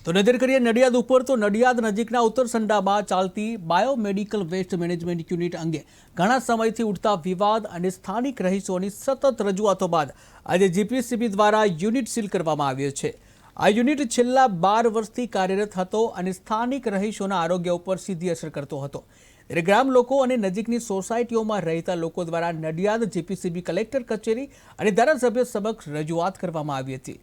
તો નજર કરીએ નડિયાદ ઉપર તો નડિયાદ નજીકના ઉત્તરસંડામાં ચાલતી બાયોમેડિકલ વેસ્ટ મેનેજમેન્ટ યુનિટ અંગે ઘણા સમયથી ઉઠતા વિવાદ અને સ્થાનિક રહીશોની સતત રજૂઆતો બાદ આજે જીપીસીબી દ્વારા યુનિટ સીલ કરવામાં આવ્યો છે। આ યુનિટ છેલ્લા 12 વર્ષથી કાર્યરત હતો અને સ્થાનિક રહીશોના આરોગ્ય ઉપર સીધી અસર કરતો હતો। ત્યારે ગ્રામ લોકો અને નજીકની સોસાયટીઓમાં રહેતા લોકો દ્વારા નડિયાદ જીપીસીબી કલેક્ટર કચેરી અને ધારાસભ્ય સમક્ષ રજૂઆત કરવામાં આવી હતી।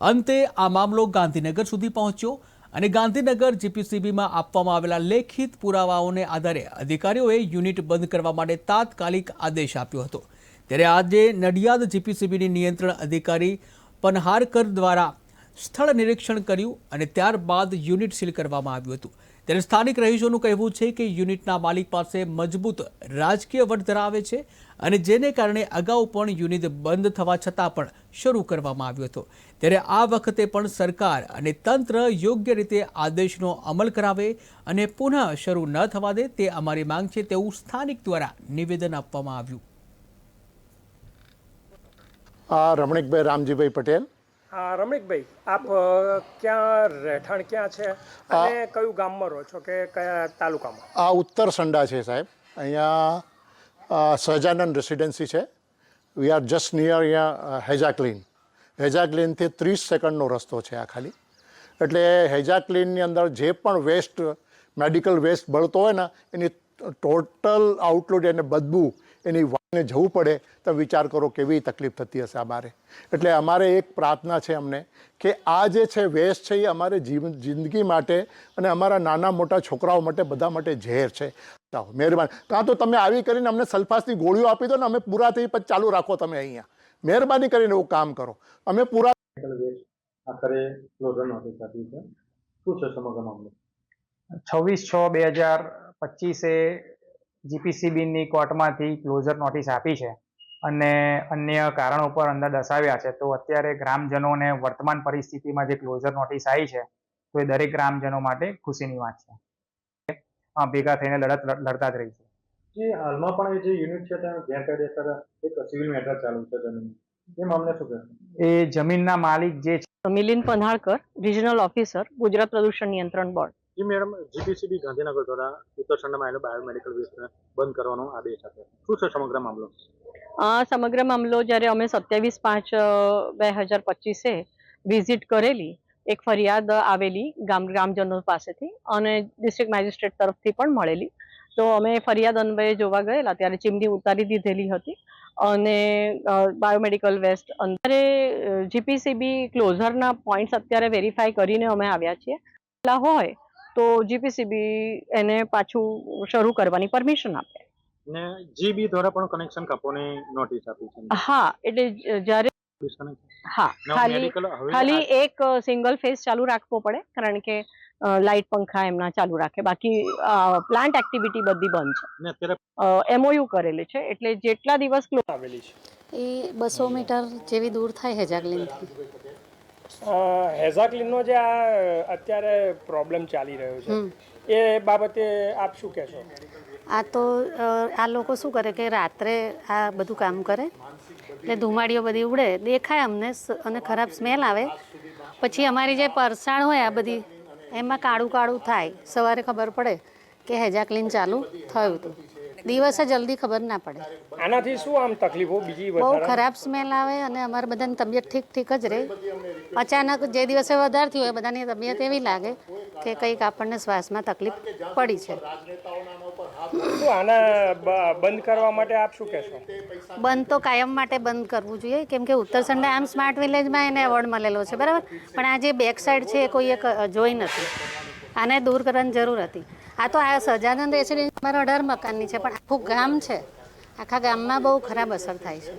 અંતે આ મામલો ગાંધીનગર સુધી પહોંચ્યો અને ગાંધીનગર જીપીસીબીમાં આપવામાં આવેલા લેખિત પુરાવાઓને આધારે અધિકારીઓએ યુનિટ બંધ કરવા માટે તાત્કાલિક આદેશ આપ્યો હતો। ત્યારે આજે નડિયાદ જીપીસીબીની નિયંત્રણ અધિકારી પનહારકર દ્વારા સ્થળ નિરીક્ષણ કર્યું અને ત્યારબાદ યુનિટ સીલ કરવામાં આવ્યું હતું। ત્યારે સ્થાનિક રહીશોનું કહેવું છે કે યુનિટના માલિક પાસે મજબૂત રાજકીય વટ ધરાવે છે અને જેને કારણે અગાઉ પણ યુનિટ બંધ થવા છતાં પણ શરૂ કરવામાં આવ્યો હતો। ત્યારે આ વખતે પણ સરકાર અને તંત્ર યોગ્ય રીતે આદેશનો અમલ કરાવે અને પુનઃ શરૂ ન થવા દે તે અમારી માંગ છે તેવું સ્થાનિક દ્વારા નિવેદન આપવામાં આવ્યું। રમણીકભાઈ રામજીભાઈ પટેલ। हाँ रमणीक भाई, आप क्या રહેઠાણ ક્યાં છે અને કયું ગામમાં રહો છો કે કયા તાલુકામાં? આ ઉત્તરસંડા છે સાહેબ। અહીંયા સહજાનંદ રેસિડેન્સી છે। વી આર જસ્ટ નિયર અહીંયા હેજાક્લીન। હેજાક્લીનથી 30 સેકન્ડનો રસ્તો છે આ ખાલી। એટલે હેજાક્લીનની અંદર જે પણ વેસ્ટ મેડિકલ વેસ્ટ બળતો હોય ને એની ટોટલ આઉટલોડ એને બદબू એની વાને જવું પડે તો વિચાર કરો કેવી તકલીફ થતી હશે આ બારે। એટલે અમારે એક પ્રાર્થના છે અમને કે આ જે છે વેસ્ટ છે એ અમારે જિંદગી માટે અને અમારા નાના મોટા છોકરાઓ માટે બધા માટે ઝેર છે। મહેરબાની કાં તો તમે આવી કરીને અમને સલ્ફાસની ગોળીઓ આપી દો ને, અમે પૂરા થઈ પછી ચાલુ રાખો તમે અહીંયા। મહેરબાની કરીને એવું કામ કરો। અમે પૂરા આખરે ક્લોઝર નોટિસ આપી છે। શું છે સમગ્ર મામલો? 26/6/2025 જીપીસીબીની કોર્ટમાંથી ક્લોઝર નોટિસ આપી છે અને અન્ય કારણો પર અંદર દર્શાવ્યા છે। તો અત્યારે ગ્રામજનોને વર્તમાન પરિસ્થિતિમાં જે ક્લોઝર નોટિસ આવી છે તો એ દરેક ગ્રામજનો માટે ખુશીની વાત છે। ભેગા થઈને લડત લડતા જ રહીશું। જે હાલમાં પણ એ જે યુનિટ છે ત્યાં ગેરકાયદેસર એક સિવિલ મેટર ચાલુ છે જમીન, એ મામલે શું કહેશો? એ જમીનના માલિક જે છે મિલિંદ પન્હારકર, રિજનલ ઓફિસર, ગુજરાત પ્રદૂષણ નિયંત્રણ બોર્ડ। જી મેડમ, જીપીસીબી ગાંધીનગર દ્વારા ઉત્તરસંડામાં આવેલા બાયોમેડિકલ વેસ્ટને બંધ કરવાનો આદેશ આપ્યો, શું છે સમગ્ર મામલો? સમગ્ર મામલો જ્યારે અમે 27/5/2025 વિઝિટ કરેલી, એક ફરિયાદ આવેલી ગ્રામજનો પાસેથી અને ડિસ્ટ્રિક્ટ મેજિસ્ટ્રેટ તરફથી પણ મળેલી, તો અમે ફરિયાદ અન્વયે જોવા ગયેલા ત્યારે ચીમની ઉતારી દીધેલી હતી અને બાયોમેડિકલ વેસ્ટ અંદરે જીપીસીબી ક્લોઝરના પોઈન્ટ્સ અત્યારે વેરીફાઈ કરીને અમે આવ્યા છીએ। હોય તો જીપીસીબી એને પાછું શરૂ કરવાની પરમિશન આપે ને જીબી દ્વારા પણ કનેક્શન કાપવાની નોટિસ આપી છે। હા, એટલે જ્યારે ખાલી એક સિંગલ ફેઝ ચાલુ રાખવો પડે કારણ કે લાઇટ પંખા એમના ચાલુ રાખે, બાકી પ્લાન્ટ એક્ટિવિટી બધી બંધ છે। એમઓયુ કરેલી છે એટલે જેટલા દિવસ ક્લોઝ આવેલી છે એ 200 મીટર જેવી દૂર થાય હેજાક્લીનથી। હેઝાક્લીનનો જે આ અત્યારે પ્રોબ્લેમ ચાલી રહ્યો છે એ બાબતે આપ શું કહેશો? આ તો આ લોકો શું કરે કે રાત્રે આ બધું કામ કરે એટલે ધુમાડીઓ બધી ઉડે દેખાય અમને અને ખરાબ સ્મેલ આવે। પછી અમારી જે પરસાણ હોય આ બધી એમાં કાળું કાળું થાય, સવારે ખબર પડે કે હેજાક્લીન ચાલુ થયું હતું, દિવસે જલ્દી ખબર ના પડે। આનાથી શું આમ તકલીફો બીજી બહુ ખરાબ સ્મેલ આવે અને અમારી બધાની તબિયત ઠીક જ રહે। અચાનક જે દિવસે વધારે થયું હોય બધાની તબિયત એવી લાગે કે કંઈક આપણને શ્વાસમાં તકલીફ પડી છે। શું આના બંધ કરવા માટે આપ શું કહેશો? બંધ તો કાયમ માટે બંધ કરવું જોઈએ કેમ કે ઉત્તરસંડા આમ સ્માર્ટ વિલેજમાં એને એવોર્ડ મળેલો છે, બરાબર, પણ આ જે બેક સાઈડ છે એ કોઈએ જોઈ નથી, આને દૂર કરવાની જરૂર હતી। આ તો આ સહજાનંદ રેસિડેન્સી અમારા 18 મકાનની છે પણ આખું ગામ છે, આખા ગામમાં બહુ ખરાબ અસર થાય છે।